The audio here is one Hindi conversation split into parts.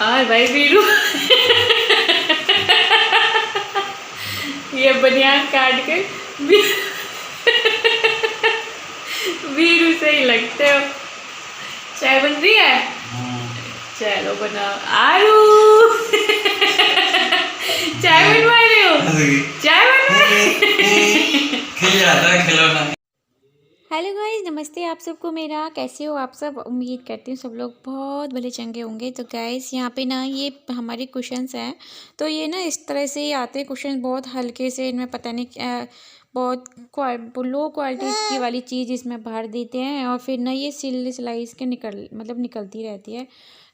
और भाई वीरू ये बनियान काट के वीरू से ही लगते हो। चाय बन रही है? चलो बनाओ। आरू चाय बनवा रहे हो? चाय बनवा खिलौना। हेलो गाइस, नमस्ते आप सबको मेरा। कैसे हो आप सब? उम्मीद करती हूँ सब लोग बहुत भले चंगे होंगे। तो गाइस यहाँ पे ना ये हमारे कुशन्स हैं, तो ये ना इस तरह से ही आते हैं कुशन, बहुत हल्के से। इनमें पता नहीं क्या बहुत लो क्वालिटी की वाली चीज़ इसमें भर देते हैं और फिर ना ये सिलाई इसके निकलती रहती है।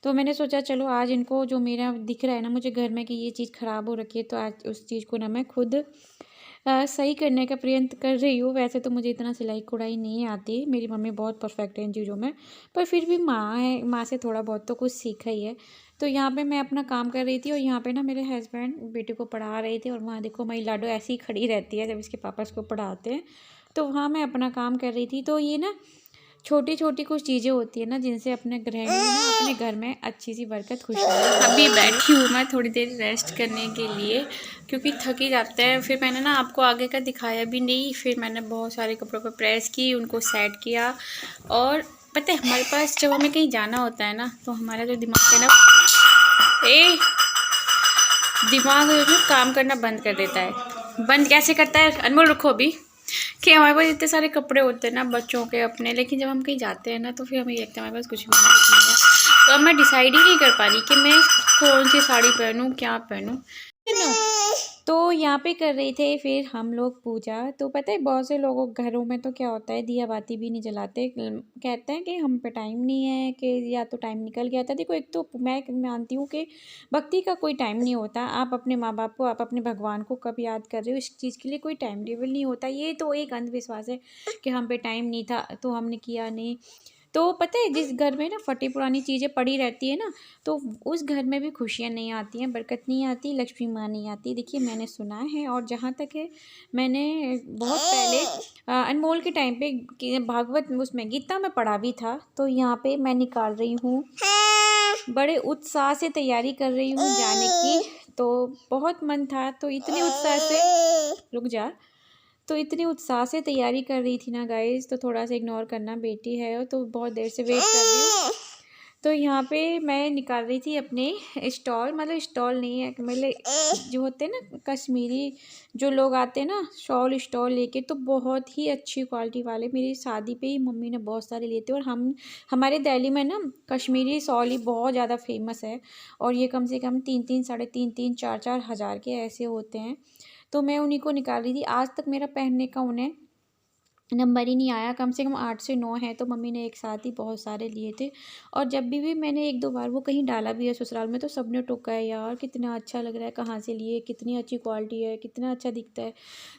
तो मैंने सोचा चलो आज इनको, जो मेरा दिख रहा है ना मुझे घर में कि ये चीज़ ख़राब हो रखी है, तो आज उस चीज़ को ना मैं खुद सही करने का प्रयत्न कर रही हूँ। वैसे तो मुझे इतना सिलाई कढ़ाई नहीं आती, मेरी मम्मी बहुत परफेक्ट है इन चीज़ों में, पर फिर भी माँ है, माँ से थोड़ा बहुत तो कुछ सीखा ही है। तो यहाँ पे मैं अपना काम कर रही थी और यहाँ पे ना मेरे हस्बैंड बेटे को पढ़ा रहे थे और वहाँ देखो मेरी लाडो ऐसी ही खड़ी रहती है जब इसके पापा इसको पढ़ाते हैं। तो वहाँ मैं अपना काम कर रही थी। तो ये ना छोटी छोटी कुछ चीज़ें होती है ना जिनसे अपने गृहिणी ना अपने घर में अच्छी सी बरकत खुशहाली। अभी बैठी हूँ मैं थोड़ी देर रेस्ट करने के लिए, क्योंकि थक ही जाते हैं। फिर मैंने ना आपको आगे का दिखाया भी नहीं, फिर मैंने बहुत सारे कपड़ों पर प्रेस की, उनको सेट किया। और पता है हमारे पास जब हमें कहीं जाना होता है ना, तो हमारा जो दिमाग है ना दिमाग जो काम करना बंद कर देता है। बंद कैसे करता है अनमोल? रुको अभी, कि हमारे पास इतने सारे कपड़े होते हैं ना बच्चों के अपने, लेकिन जब हम कहीं जाते हैं ना तो फिर हमें लगता है हमारे पास कुछ भी नहीं है। तो अब मैं डिसाइड ही नहीं कर पा रही कि मैं कौन सी साड़ी पहनूं, क्या पहनूं। तो यहाँ पे कर रहे थे फिर हम लोग पूजा। तो पता है बहुत से लोगों घरों में तो क्या होता है, दिया बाती भी नहीं जलाते। कहते हैं कि हम पे टाइम नहीं है, कि या तो टाइम निकल गया था। देखो एक तो मैं मानती हूँ कि भक्ति का कोई टाइम नहीं होता। आप अपने माँ बाप को, आप अपने भगवान को कब याद कर रहे हो, इस चीज़ के लिए कोई टाइम टेबल नहीं होता। ये तो एक अंधविश्वास है कि हम पे टाइम नहीं था तो हमने किया नहीं। तो पता है जिस घर में ना फटी पुरानी चीज़ें पड़ी रहती है ना, तो उस घर में भी खुशियाँ नहीं आती हैं, बरकत नहीं आती, लक्ष्मी माँ नहीं आती। देखिए मैंने सुना है, और जहाँ तक है मैंने बहुत पहले अनमोल के टाइम पे भागवत उसमें गीता में पढ़ा भी था। तो यहाँ पे मैं निकाल रही हूँ, बड़े उत्साह से तैयारी कर रही हूँ जाने की। तो बहुत मन था, तो इतने उत्साह से, रुक जा, तो इतनी उत्साह से तैयारी कर रही थी ना गाइस, तो थोड़ा सा इग्नोर करना, बेटी है तो बहुत देर से वेट कर रही हूँ। तो यहाँ पे मैं निकाल रही थी अपने स्टॉल, मतलब स्टॉल नहीं है, मतलब जो होते हैं ना कश्मीरी जो लोग आते हैं ना शॉल स्टॉल लेके, तो बहुत ही अच्छी क्वालिटी वाले मेरी शादी पे ही मम्मी ने बहुत सारे लिए थे। और हमारे दिल्ली में ना कश्मीरी शॉल ही बहुत ज़्यादा फेमस है, और ये कम से कम 3-3, 3.5, 4-4 हज़ार के ऐसे होते हैं। तो मैं उन्हीं को निकाल रही थी। आज तक मेरा पहनने का उन्हें नंबर ही नहीं आया, कम से कम 8 से 9 है, तो मम्मी ने एक साथ ही बहुत सारे लिए थे। और जब भी मैंने 1-2 बार वो कहीं डाला भी है ससुराल में, तो सबने टोका है, यार कितना अच्छा लग रहा है, कहाँ से लिए, कितनी अच्छी क्वालिटी है, कितना अच्छा दिखता है।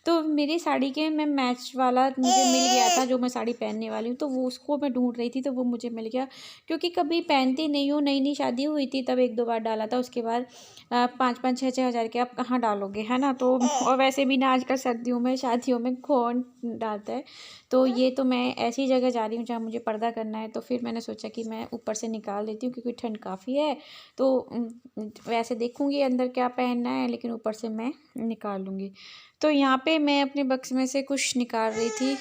तो मेरी साड़ी के मैं मैच वाला मुझे मिल गया था, जो मैं साड़ी पहनने वाली हूँ, तो वो उसको मैं ढूंढ रही थी, तो वो मुझे मिल गया। क्योंकि कभी पहनती नहीं हूँ, नई नई शादी हुई थी तब 1-2 बार डाला था, उसके बाद 5-5, 6-6 हज़ार के आप कहाँ डालोगे, है ना। तो और वैसे भी ना आजकल सर्दियों में शादियों में कौन डालता है। तो ये तो मैं ऐसी जगह जा रही हूँ जहाँ मुझे पर्दा करना है, तो फिर मैंने सोचा कि मैं ऊपर से निकाल देती हूँ, क्योंकि ठंड काफ़ी है। तो वैसे देखूँगी अंदर क्या पहनना है, लेकिन ऊपर से मैं निकाल लूँगी। तो यहाँ पे मैं अपने बक्स में से कुछ निकाल रही थी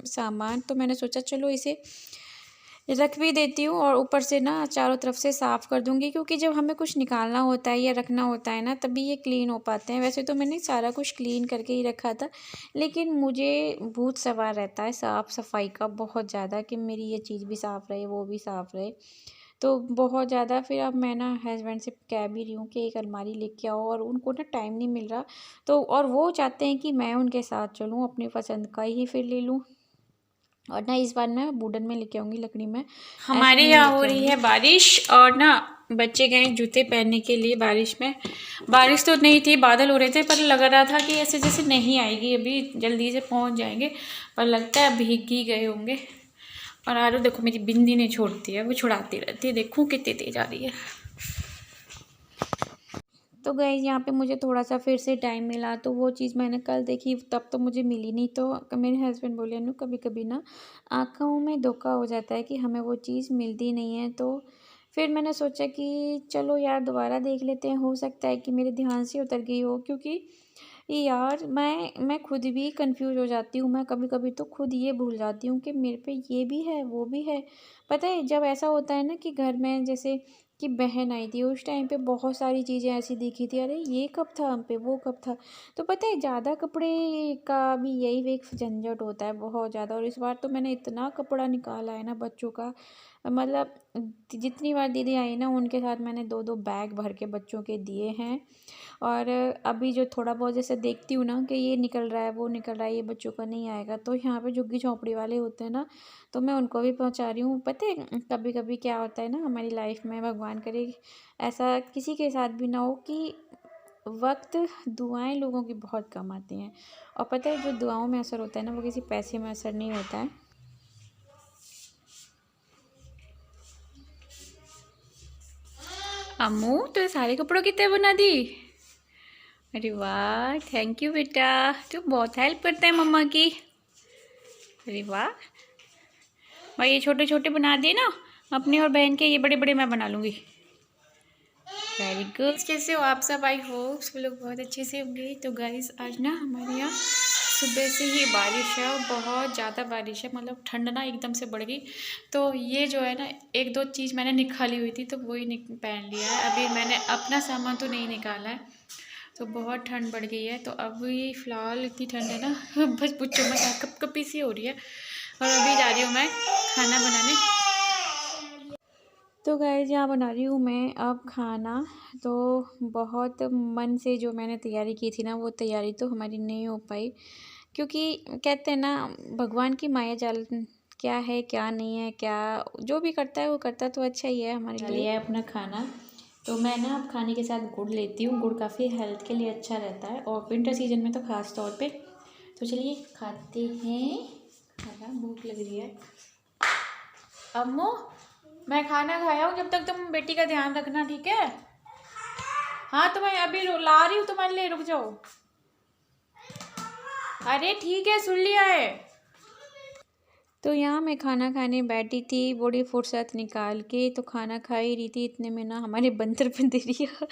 सामान, तो मैंने सोचा चलो इसे रख भी देती हूँ और ऊपर से ना चारों तरफ से साफ़ कर दूँगी, क्योंकि जब हमें कुछ निकालना होता है या रखना होता है ना, तभी ये क्लीन हो पाते हैं। वैसे तो मैंने सारा कुछ क्लीन करके ही रखा था, लेकिन मुझे भूत सवार रहता है साफ़ सफाई का बहुत ज़्यादा, कि मेरी ये चीज़ भी साफ़ रहे, वो भी साफ़ रहे, तो बहुत ज़्यादा। फिर अब मैं ना हस्बैंड से कह भी रही हूँ कि एक अलमारी लेके आओ, और उनको ना टाइम नहीं मिल रहा, तो और वो चाहते हैं कि मैं उनके साथ चलूँ, अपनी पसंद का ही फिर ले लूँ। और ना इस बार मैं वुडन में लेके आऊँगी, लकड़ी में। हमारे यहाँ हो रही है बारिश, और ना बच्चे गए जूते पहनने के लिए बारिश में। बारिश तो नहीं थी, बादल हो रहे थे, पर लग रहा था कि ऐसे जैसे नहीं आएगी, अभी जल्दी से पहुँच जाएंगे, पर लगता है भीग ही गए होंगे। और आरू देखो मेरी बिंदी नहीं छोड़ती है, वो छुड़ाती रहती है, देखो कितनी तेज आ रही है। तो गाइस यहाँ पे मुझे थोड़ा सा फिर से टाइम मिला, तो वो चीज़ मैंने कल देखी, तब तो मुझे मिली नहीं। तो मेरे हस्बैंड बोले नु कभी कभी ना आँखों में धोखा हो जाता है कि हमें वो चीज़ मिलती नहीं है। तो फिर मैंने सोचा कि चलो यार दोबारा देख लेते हैं, हो सकता है कि मेरे ध्यान से उतर गई हो, क्योंकि यार मैं खुद भी कंफ्यूज हो जाती हूँ। मैं कभी कभी तो खुद ये भूल जाती हूँ कि मेरे पे ये भी है वो भी है। पता है जब ऐसा होता है ना कि घर में जैसे कि बहन आई थी, उस टाइम पे बहुत सारी चीज़ें ऐसी दिखी थी, अरे ये कब था हम पे, वो कब था। तो पता है ज़्यादा कपड़े का भी यही एक झंझट होता है बहुत ज़्यादा। और इस बार तो मैंने इतना कपड़ा निकाला है ना बच्चों का, मतलब जितनी बार दीदी आई ना उनके साथ मैंने 2-2 बैग भर के बच्चों के दिए हैं। और अभी जो थोड़ा बहुत जैसे देखती हूँ ना कि ये निकल रहा है वो निकल रहा है, ये बच्चों का नहीं आएगा, तो यहाँ पे झुग्गी झोंपड़ी वाले होते हैं ना, तो मैं उनको भी पहुँचा रही हूँ। पता है कभी कभी क्या होता है ना हमारी लाइफ में, भगवान करे ऐसा किसी के साथ भी ना हो कि वक्त दुआएं लोगों की बहुत कम आती हैं। और पता है जो दुआओं में असर होता है ना वो किसी पैसे में असर नहीं होता है। अम्मू तो सारे कपड़ों की तय बना दी। अरे वाह, थैंक यू बेटा, तू बहुत हेल्प करता है मम्मा की। अरे वाह भाई, ये छोटे छोटे बना दिए ना अपनी और बहन के, ये बड़े बड़े मैं बना लूँगी। Very good. कैसे हो आप सब? आई होप सब लोग बहुत अच्छे से होंगे। तो गाइस आज ना हमारे यहाँ सुबह से ही बारिश है और बहुत ज़्यादा बारिश है, मतलब ठंड ना एकदम से बढ़ गई। तो ये जो है ना एक दो चीज़ मैंने निकाली हुई थी तो वही पहन लिया है। अभी मैंने अपना सामान तो नहीं निकाला है, तो बहुत ठंड बढ़ गई है। तो अभी फ़िलहाल इतनी ठंड है ना बस पूछो मत, कपकपी सी हो रही है। और अभी जा रही हूँ मैं खाना बनाने। तो गाइस यहाँ बना रही हूँ मैं अब खाना। तो बहुत मन से जो मैंने तैयारी की थी ना वो तैयारी तो हमारी नहीं हो पाई, क्योंकि कहते हैं ना भगवान की माया जाल क्या है क्या नहीं है, क्या जो भी करता है वो करता तो अच्छा ही है हमारे लिए। है अपना खाना तो मैं ना अब खाने के साथ गुड़ लेती हूँ। गुड़ काफ़ी हेल्थ के लिए अच्छा रहता है और विंटर सीजन में तो ख़ास तौर पे। तो चलिए खाते हैं खाना, भूख लग रही है। अम्मू मैं खाना खाया हूँ, जब तक तुम बेटी का ध्यान रखना, ठीक है? हाँ तो मैं अभी ला रही हूँ तुम्हारे लिए, रुक जाओ। अरे ठीक है, सुन लिया है। तो यहाँ मैं खाना खाने बैठी थी, बड़ी फुर्सत निकाल के तो खाना खा ही रही थी। इतने में ना हमारे बंदर बंदरिया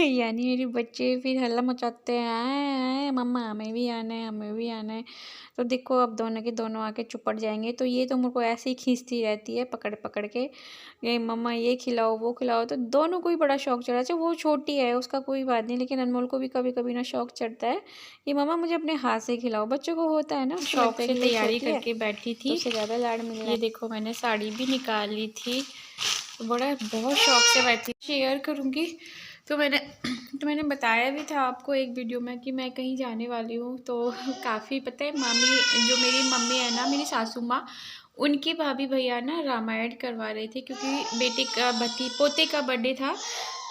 यानी मेरे बच्चे फिर हल्ला मचाते हैं, मम्मा हमें भी आना है हमें भी आना है। तो देखो अब दोनों के दोनों आके चुपड़ जाएंगे। तो ये तो मेरे को ऐसे ही खींचती रहती है पकड़ पकड़ के, ये मम्मा ये खिलाओ वो खिलाओ। तो दोनों को ही बड़ा शौक चढ़ा। अच्छा वो छोटी है उसका कोई बात नहीं, लेकिन अनमोल को भी कभी कभी ना शौक चढ़ता है कि मम्मा मुझे अपने हाथ से खिलाओ। बच्चों को होता है ना शौक से। तैयारी करके बैठी थी, उससे ज़्यादा लाड़ मिल रहा है। ये देखो मैंने साड़ी भी निकाल ली थी, तो बहुत शौक से बैठी। शेयर करूँगी। तो मैंने बताया भी था आपको एक वीडियो में कि मैं कहीं जाने वाली हूँ। तो काफ़ी पता है मामी जो मेरी मम्मी है ना, मेरी सासू माँ, उनकी भाभी भैया ना रामायण करवा रहे थे, क्योंकि बेटे का पोते का बर्थडे था।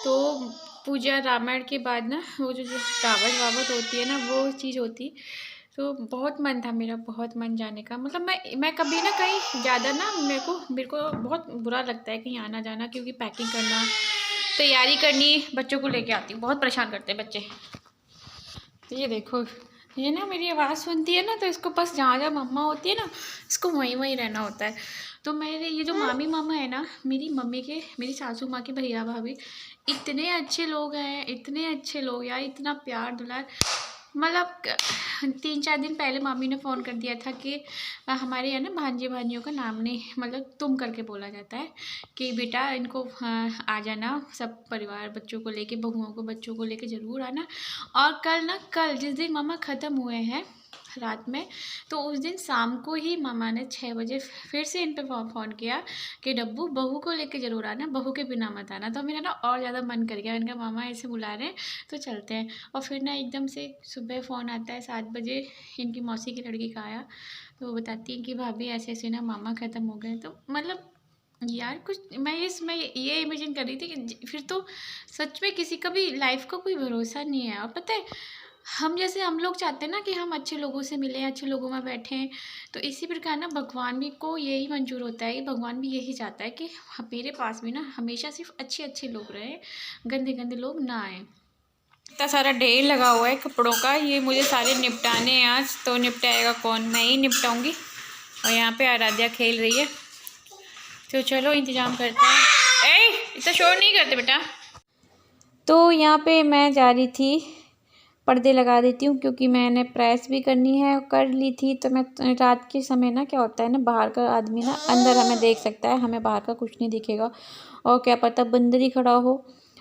तो पूजा रामायण के बाद ना वो जो दावत वावत होती है ना वो चीज़ होती। तो बहुत मन था मेरा, बहुत मन जाने का। मतलब मैं कभी ना कहीं ज़्यादा ना मेरे को बहुत बुरा लगता है कहीं आना जाना, क्योंकि पैकिंग करना तैयारी करनी, बच्चों को लेके आती हूँ, बहुत परेशान करते हैं बच्चे। तो ये देखो ये ना मेरी आवाज़ सुनती है ना, तो इसको बस जहाँ जहाँ मम्मा होती है ना इसको वहीं वहीं रहना होता है। तो मेरे ये जो मामी मामा है ना, मेरी सासू माँ के भैया भाभी इतने अच्छे लोग हैं, इतने अच्छे लोग यार, इतना प्यार दुलार। मतलब 3-4 दिन पहले मामी ने फ़ोन कर दिया था कि हमारे यहाँ ना भांजे भांजियों का नाम नहीं, मतलब तुम करके बोला जाता है कि बेटा इनको आ जाना, सब परिवार बच्चों को लेके, बहुओं को बच्चों को लेके ज़रूर आना। और कल जिस दिन मामा ख़त्म हुए हैं रात में, तो उस दिन शाम को ही मामा ने 6 बजे फिर से इन पे फ़ोन किया कि डब्बू बहू को लेके ज़रूर आना, बहू के बिना मत आना। तो मेरा ना और ज़्यादा मन कर गया, इनका मामा ऐसे बुला रहे हैं तो चलते हैं। और फिर ना एकदम से सुबह फ़ोन आता है 7 बजे, इनकी मौसी की लड़की का आया, तो वो बताती है कि भाभी ऐसे ऐसे ना मामा ख़त्म हो गए। तो मतलब यार कुछ मैं ये इमेजिन कर रही थी कि फिर तो सच में किसी का भी लाइफ का कोई भरोसा नहीं है। और पता है हम लोग चाहते हैं ना कि हम अच्छे लोगों से मिलें, अच्छे लोगों में बैठें। तो इसी प्रकार ना भगवान भी को यही मंजूर होता है कि भगवान भी यही चाहता है कि मेरे पास भी ना हमेशा सिर्फ अच्छे अच्छे लोग रहें, गंदे गंदे लोग ना आए। इतना सारा ढेर लगा हुआ है कपड़ों का, ये मुझे सारे निपटाने हैं आज। तो निपटाएगा कौन? मैं ही निपटाऊंगी। और यहाँ पे आराध्या खेल रही है, तो चलो इंतज़ाम करते हैं। ए इतना शोर नहीं करते बेटा। तो यहाँ पे मैं जा रही थी पर्दे लगा देती हूँ, क्योंकि मैंने प्रेस भी करनी है और कर ली थी। तो मैं रात के समय ना क्या होता है ना, बाहर का आदमी ना अंदर हमें देख सकता है, हमें बाहर का कुछ नहीं दिखेगा। और क्या पता बंदर ही खड़ा हो,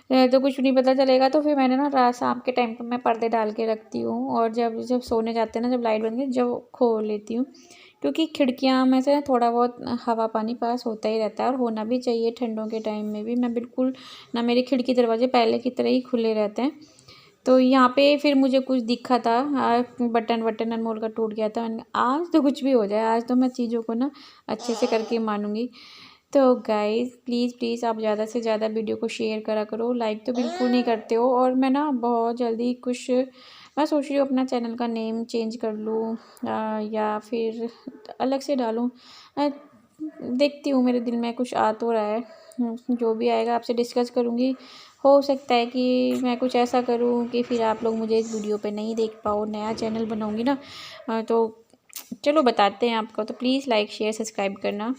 तो कुछ नहीं पता चलेगा। तो फिर मैंने ना रात शाम के टाइम पर मैं पर्दे डाल के रखती हूँ, और जब जब सोने जाते हैं ना, जब लाइट बंद कर जब खोल लेती हूँ, क्योंकि खिड़कियाँ में से थोड़ा बहुत हवा पानी पास होता ही रहता है, और होना भी चाहिए। ठंडों के टाइम में भी मैं बिल्कुल ना, मेरे खिड़की दरवाजे पहले की तरह ही खुले रहते हैं। तो यहाँ पे फिर मुझे कुछ दिखा था, बटन वटन अनमोल का टूट गया था। मैंने आज तो कुछ भी हो जाए, आज तो मैं चीज़ों को ना अच्छे से करके मानूंगी। तो गाइज़ प्लीज़ प्लीज़ आप ज़्यादा से ज़्यादा वीडियो को शेयर करा करो, लाइक तो बिल्कुल नहीं करते हो। और मैं ना बहुत जल्दी कुछ, मैं सोच रही हूँ अपना चैनल का नेम चेंज कर लूँ, या फिर अलग से डालूँ। देखती हूँ, मेरे दिल में कुछ आ तो रहा है। जो भी आएगा आपसे डिस्कस करूँगी। हो सकता है कि मैं कुछ ऐसा करूँ कि फिर आप लोग मुझे इस वीडियो पे नहीं देख पाओ। नया चैनल बनाऊँगी ना, तो चलो बताते हैं आपको। तो प्लीज़ लाइक शेयर सब्सक्राइब करना।